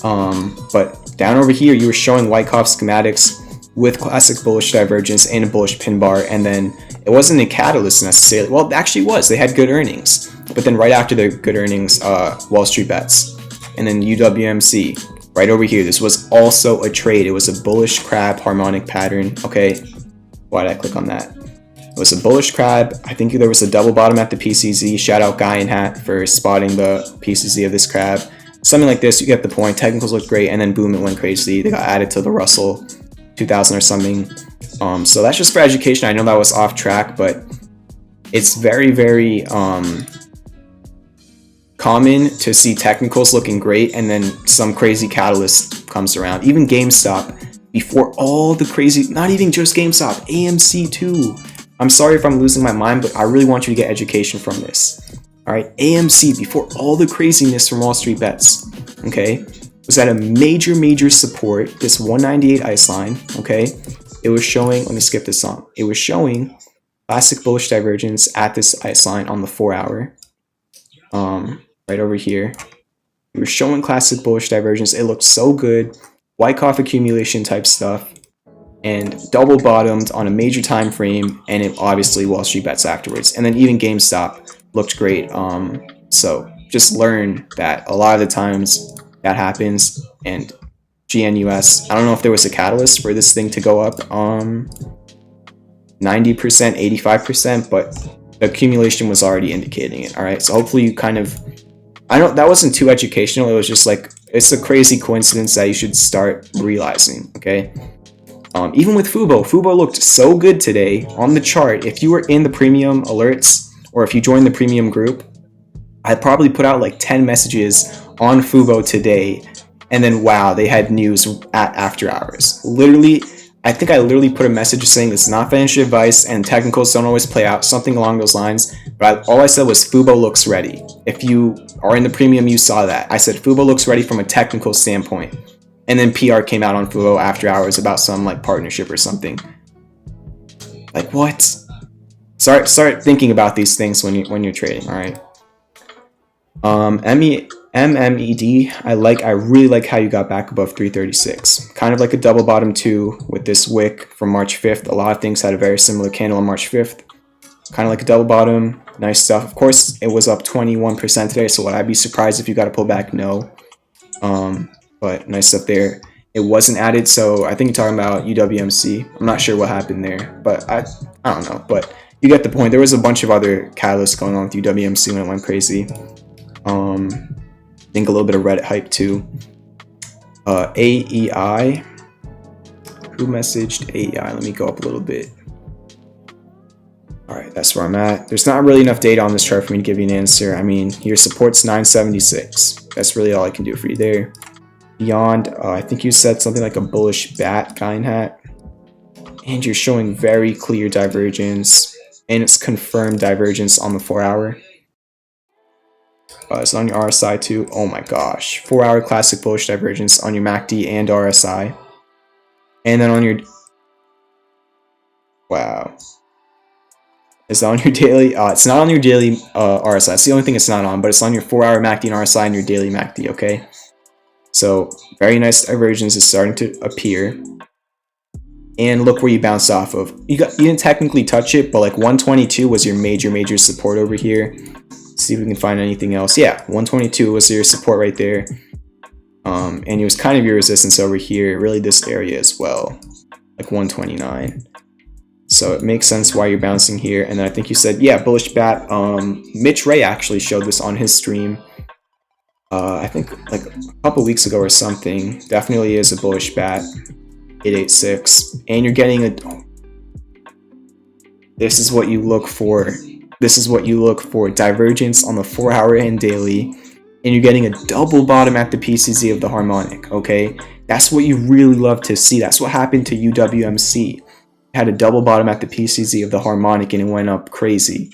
But down over here, you were showing Wyckoff schematics with classic bullish divergence and a bullish pin bar, and then it wasn't a catalyst necessarily. Well, it actually was. They had good earnings, but then right after their good earnings, Wall Street Bets, and then UWMC right over here. This was also a trade. It was a bullish crab harmonic pattern. Okay, why did I click on that? It was a bullish crab. I think there was a double bottom at the PCZ. Shout out Guy and Hat for spotting the PCZ of this crab. Something like this, you get the point. Technicals look great, and then boom, it went crazy. They got added to the Russell 2000 or something. So that's just for education. I know that was off track, but it's very common to see technicals looking great and then some crazy catalyst comes around. Even GameStop, before all the crazy, not even just GameStop, AMC too. I'm sorry if I'm losing my mind, but I really want you to get education from this. All right, AMC, before all the craziness from Wall Street Bets, okay, was at a major support, this 198 ice line. Okay, it was showing, let me skip this song. It was showing classic bullish divergence at this ice line on the 4-hour. Right over here, we were showing classic bullish divergence. It looked so good, Wyckoff accumulation type stuff. and double bottomed on a major time frame, and it obviously Wall Street bets afterwards. And then even GameStop looked great. So just learn that a lot of the times that happens. And GNUS, I don't know if there was a catalyst for this thing to go up 90%, 85%, but the accumulation was already indicating it. All right, so hopefully you kind of, that wasn't too educational. It was just like, it's a crazy coincidence that you should start realizing. Okay, even with Fubo looked so good today on the chart. If you were in the premium alerts, or if you joined the premium group, I probably put out like 10 messages on Fubo today, and then wow, they had news at after hours. Literally, I think I literally put a message saying this is not financial advice and technicals don't always play out, something along those lines. But all I said was Fubo looks ready. If you are in the premium, you saw that. I said Fubo looks ready from a technical standpoint. And then PR came out on Fubo after hours about some like partnership or something. Like what? Start thinking about these things when you're trading. All right. MMED, I really like how you got back above 336. Kind of like a double bottom too with this wick from March 5th. A lot of things had a very similar candle on March 5th. Kind of like a double bottom. Nice stuff. Of course, it was up 21% today, so would I be surprised if you got a pullback? No. But nice stuff there. It wasn't added, so I think you're talking about UWMC. I'm not sure what happened there, but I don't know. But you get the point. There was a bunch of other catalysts going on with UWMC when it went crazy. I think a little bit of Reddit hype too. AEI. Who messaged AEI? Let me go up a little bit. Alright, that's where I'm at. There's not really enough data on this chart for me to give you an answer. I mean, your support's 976. That's really all I can do for you there. Beyond, I think you said something like a bullish bat kind hat. And you're showing very clear divergence. And it's confirmed divergence on the 4-hour. It's on your RSI too. Oh my gosh. 4-hour classic bullish divergence on your MACD and RSI. And then on your... Wow. Is that on your daily? It's not on your daily RSI. That's the only thing it's not on, but it's on your 4-hour MACD and RSI and your daily MACD, okay? So, very nice divergence is starting to appear. And look where you bounced off of. You didn't technically touch it, but like 122 was your major support over here. See if we can find anything else. Yeah, 122 was your support right there. And it was kind of your resistance over here, really this area as well, like 129. So it makes sense why you're bouncing here. And then I think you said, yeah, bullish bat. Mitch Ray actually showed this on his stream. I think like a couple weeks ago or something. Definitely is a bullish bat. 886. And you're getting a... This is what you look for. This is what you look for. Divergence on the 4-hour and daily. And you're getting a double bottom at the PCZ of the harmonic, okay? That's what you really love to see. That's what happened to UWMC. It had a double bottom at the PCZ of the harmonic and it went up crazy.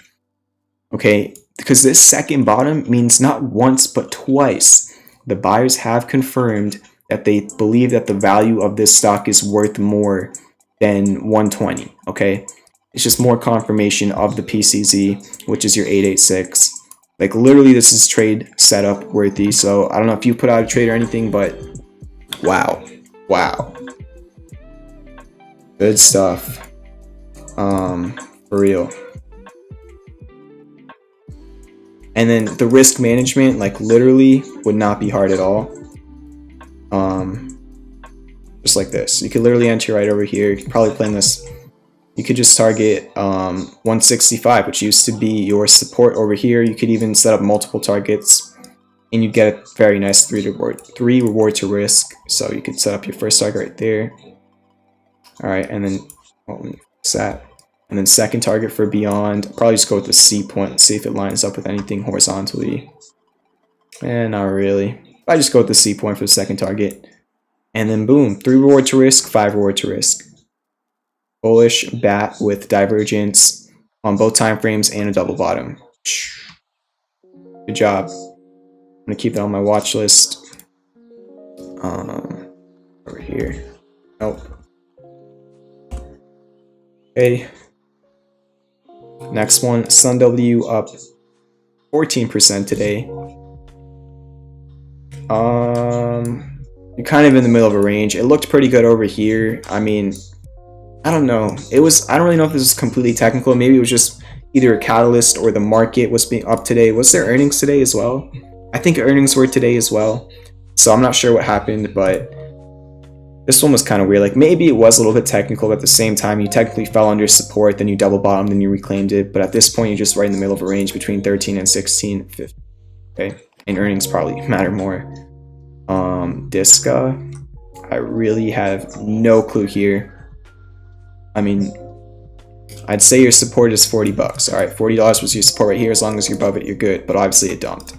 Okay? Because this second bottom means not once but twice. The buyers have confirmed that they believe that the value of this stock is worth more than 120, okay? It's just more confirmation of the PCZ, which is your 886. Like literally this is trade setup worthy. So I don't know if you put out a trade or anything, but wow. Good stuff. For real. And then the risk management, like literally would not be hard at all. Just like this. You could literally enter right over here. You could probably plan this. You could just target 165, which used to be your support over here. You could even set up multiple targets and you get a very nice 3 reward to risk. So you could set up your first target right there. All right, and then that. And then second target for beyond, probably just go with the C point, see if it lines up with anything horizontally. And not really. I just go with the C point for the second target. And then boom, 3 reward to risk, 5 reward to risk. Bullish bat with divergence on both time frames and a double bottom. Good job. I'm gonna keep that on my watch list. Over here. Nope. Okay. Next one, Sun W up 14% today. You're kind of in the middle of a range. It looked pretty good over here. I mean, I don't know. It was, I don't really know if this is completely technical. Maybe it was just either a catalyst or the market was being up today. Was there earnings today as well? I think earnings were today as well. So I'm not sure what happened, but this one was kind of weird. Like maybe it was a little bit technical, but at the same time, you technically fell under support, then you double bottomed, then you reclaimed it. But at this point, you're just right in the middle of a range between 13 and 16, 15. Okay, and earnings probably matter more. Disca, I really have no clue here. I mean, I'd say your support is 40 bucks. All right, $40 was your support right here. As long as you're above it, you're good. But obviously it dumped.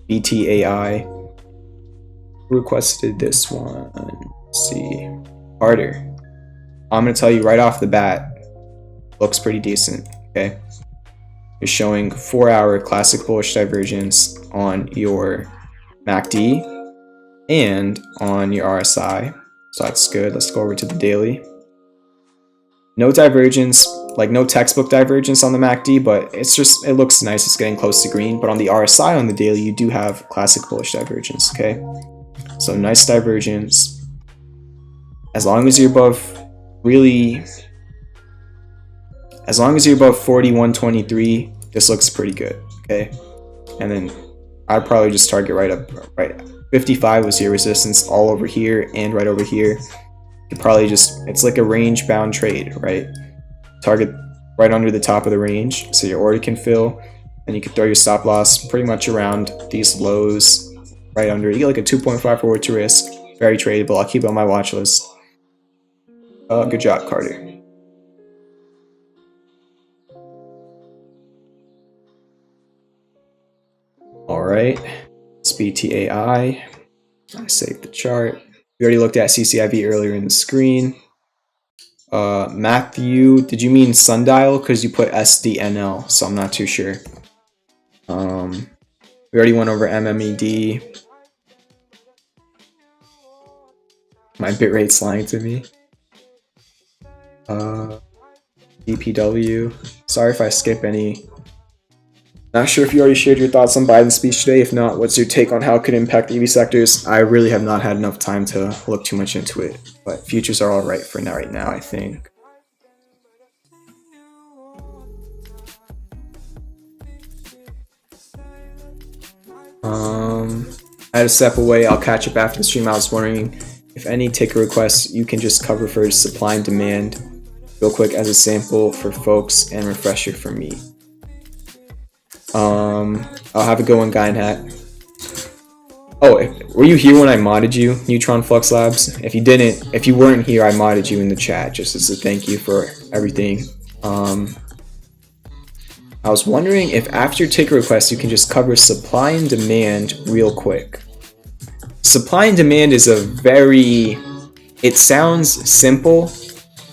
BTAI requested this one. Let's see, Carter. I'm gonna tell you right off the bat, looks pretty decent. Okay, you're showing 4-hour classic bullish divergence on your MACD and on your RSI, so that's good. Let's go over to the daily. No divergence, like no textbook divergence on the MACD, but it's just, it looks nice. It's getting close to green. But on the RSI on the daily, you do have classic bullish divergence. Okay, so nice divergence. As long as you're above, really, as long as you're above 41.23, this looks pretty good. Okay, and then I'd probably just target right up, right. 55 was your resistance all over here and right over here. You probably just, it's like a range bound trade, right? Target right under the top of the range so your order can fill, and you can throw your stop loss pretty much around these lows right under. You get like a 2.5 forward to risk. Very tradable. I'll keep it on my watch list. Good job, Carter. All right, it's BTAI. I saved the chart. We already looked at CCIV earlier in the screen. Matthew, did you mean sundial? Because you put SDNL, so I'm not too sure. We already went over MMED. My bitrate's lying to me. DPW. Sorry if I skip any. Not sure if you already shared your thoughts on Biden's speech today. If not, what's your take on how it could impact EV sectors? I really have not had enough time to look too much into it, but futures are all right for now. Right now, I think. I had to step away. I'll catch up after the stream. I was wondering if any ticker requests you can just cover for supply and demand real quick as a sample for folks and refresher for me. I'll have a go on Guy in Hat. Oh, were you here when I modded you, Neutron Flux Labs? If you didn't, if you weren't here, I modded you in the chat just as a thank you for everything. I was wondering if after ticker requests you can just cover supply and demand real quick. Supply and demand is a very, it sounds simple,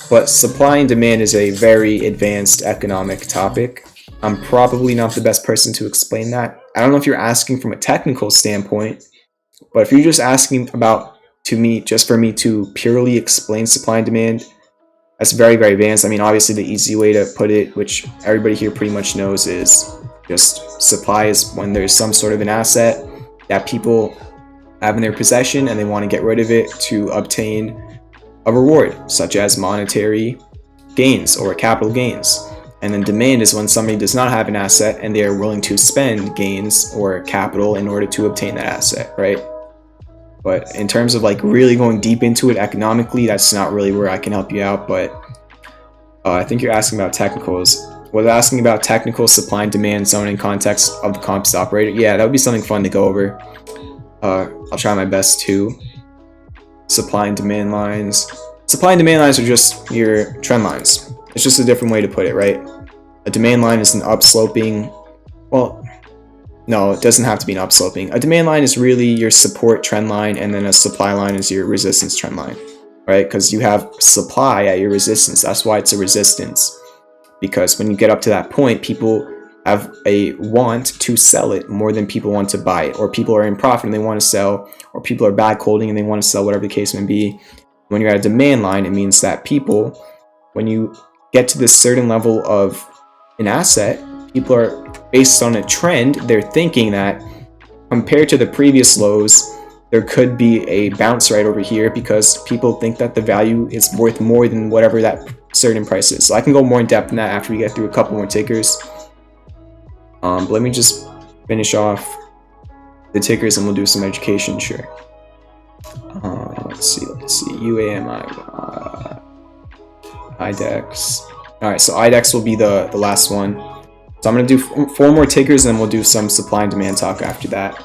but supply and demand is a very advanced economic topic. I'm probably not the best person to explain that. I don't know if you're asking from a technical standpoint, but if you're just asking about just for me to purely explain supply and demand, that's very, very advanced. I mean, obviously the easy way to put it, which everybody here pretty much knows, is just supply is when there's some sort of an asset that people have in their possession and they want to get rid of it to obtain a reward, such as monetary gains or capital gains. And then demand is when somebody does not have an asset and they are willing to spend gains or capital in order to obtain that asset, right? But in terms of like really going deep into it economically, that's not really where I can help you out. But I think you're asking about technicals. Was asking about technical supply and demand zone in context of the composite operator? Yeah, that would be something fun to go over. I'll try my best to. Supply and demand lines. Supply and demand lines are just your trend lines. It's just a different way to put it, right? A demand line is an upsloping, well, no, it doesn't have to be an upsloping. A demand line is really your support trend line, and then a supply line is your resistance trend line, right? Because you have supply at your resistance. That's why it's a resistance. Because when you get up to that point, people have a want to sell it more than people want to buy it, or people are in profit and they want to sell, or people are back holding and they want to sell, whatever the case may be. When you're at a demand line, it means that people, when you get to this certain level of an asset, people are, based on a trend, they're thinking that compared to the previous lows, there could be a bounce right over here because people think that the value is worth more than whatever that certain price is. So I can go more in depth in that after we get through a couple more tickers. But let me just finish off the tickers and we'll do some education, sure. Let's see, UAMI, IDEX. Alright, so IDEX will be the last one. So I'm going to do 4 more tickers and then we'll do some supply and demand talk after that.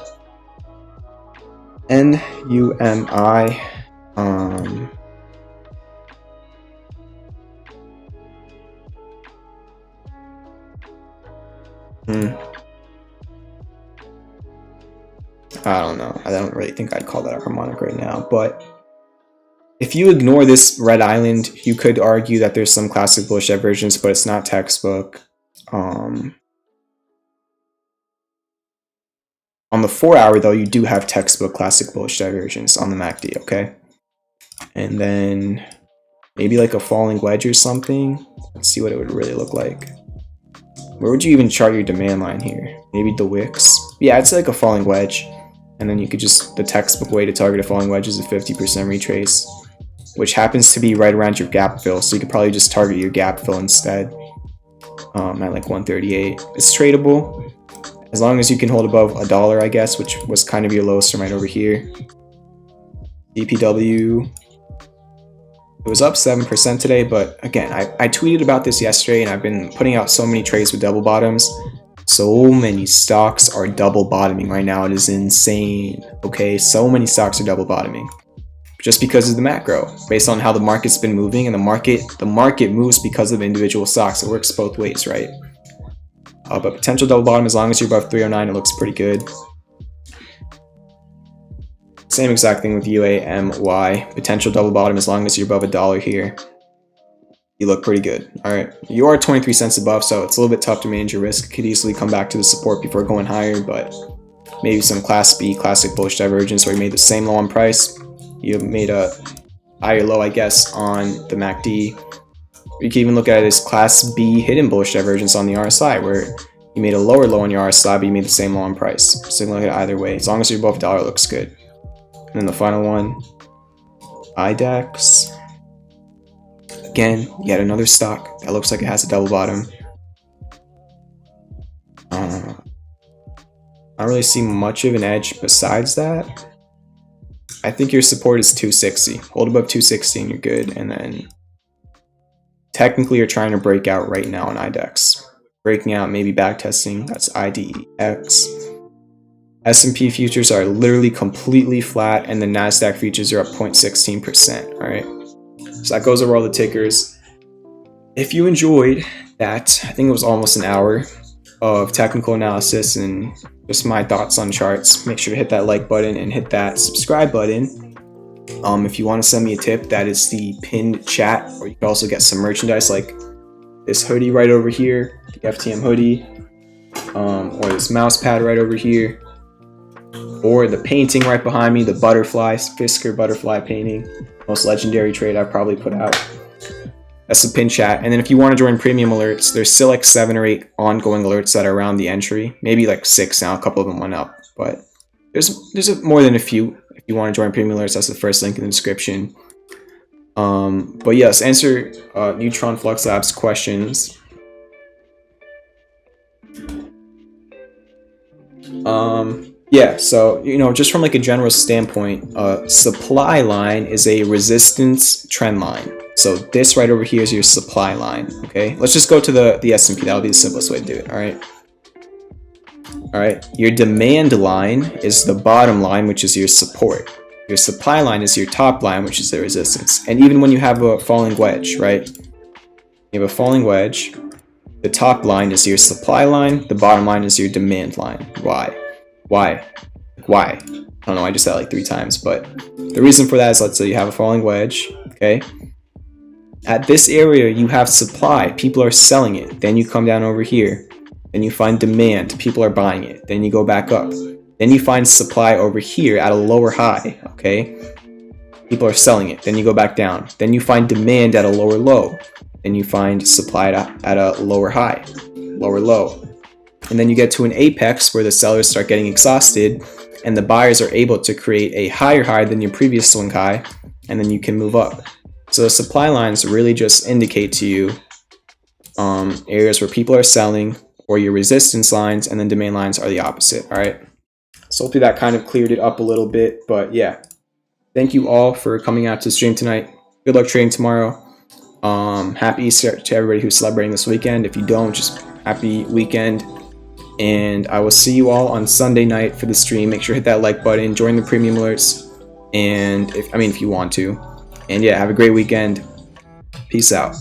NUMI, I don't know. I don't really think I'd call that a harmonic right now, but if you ignore this red island, you could argue that there's some classic bullish divergence, but it's not textbook. On the 4 hour though, you do have textbook classic bullish divergence on the MACD, okay? And then maybe like a falling wedge or something. Let's see what it would really look like. Where would you even chart your demand line here? Maybe the wicks. Yeah, it's like a falling wedge. And then you could just, the textbook way to target a falling wedge is a 50% retrace, which happens to be right around your gap fill. So you could probably just target your gap fill instead at like 138. It's tradable as long as you can hold above $1, I guess, which was kind of your lowest from right over here. DPW, it was up 7% today, but again, I tweeted about this yesterday and I've been putting out so many trades with double bottoms. So many stocks are double bottoming right now. It is insane. Okay, so many stocks are double bottoming just because of the macro, based on how the market's been moving, and the market moves because of individual stocks. It works both ways, right? But potential double bottom, as long as you're above 309, it looks pretty good. Same exact thing with UAMY. Potential double bottom, as long as you're above $1 here, you look pretty good. All right, you are 23 cents above, so it's a little bit tough to manage your risk. Could easily come back to the support before going higher, but maybe some class B, classic bullish divergence, where you made the same low on price, you made a higher low, I guess, on the MACD. You can even look at it as class B hidden bullish divergence on the RSI, where you made a lower low on your RSI, but you made the same low on price. So you can look at it either way. As long as you're above $1, it looks good. And then the final one, IDEX. Again, yet another stock that looks like it has a double bottom. I don't really see much of an edge besides that. I think your support is 260. Hold above 260 and you're good. And then technically you're trying to break out right now on IDEX. Breaking out, maybe back testing. That's IDEX. S&P futures are literally completely flat, and the NASDAQ futures are up 0.16%. All right. So that goes over all the tickers. If you enjoyed that, I think it was almost an hour of technical analysis and just my thoughts on charts, make sure to hit that like button and hit that subscribe button. If you want to send me a tip, that is the pinned chat, or you can also get some merchandise like this hoodie right over here, the FTM hoodie, or this mouse pad right over here, or the painting right behind me, the butterfly, Fisker butterfly painting. Most legendary trade I've probably put out. That's the pin chat. And then if you want to join premium alerts, there's still like 7 or 8 ongoing alerts that are around the entry. Maybe like 6 now, a couple of them went up. But there's more than a few. If you want to join premium alerts, that's the first link in the description. But yes, answer Neutron Flux Labs questions. Yeah, so, you know, just from like a general standpoint, supply line is a resistance trend line. So this right over here is your supply line, okay? Let's just go to the S&P. That'll be the simplest way to do it, all right? All right, your demand line is the bottom line, which is your support. Your supply line is your top line, which is the resistance. And even when you have a falling wedge, right? You have a falling wedge. The top line is your supply line. The bottom line is your demand line. Why? Why? I don't know, I just said it like 3 times, but the reason for that is, let's say you have a falling wedge, okay? At this area, you have supply, people are selling it. Then you come down over here, then you find demand, people are buying it. Then you go back up. Then you find supply over here at a lower high, okay? People are selling it. Then you go back down. Then you find demand at a lower low. Then you find supply at a lower high, lower low. And then you get to an apex where the sellers start getting exhausted and the buyers are able to create a higher high than your previous swing high, and then you can move up. So the supply lines really just indicate to you areas where people are selling, or your resistance lines, and then demand lines are the opposite. All right. So hopefully that kind of cleared it up a little bit. But yeah, thank you all for coming out to stream tonight. Good luck trading tomorrow. Happy Easter to everybody who's celebrating this weekend. If you don't, just happy weekend. And I will see you all on Sunday night for the stream. Make sure to hit that like button, join the premium alerts, and if you want to. And yeah, have a great weekend. Peace out.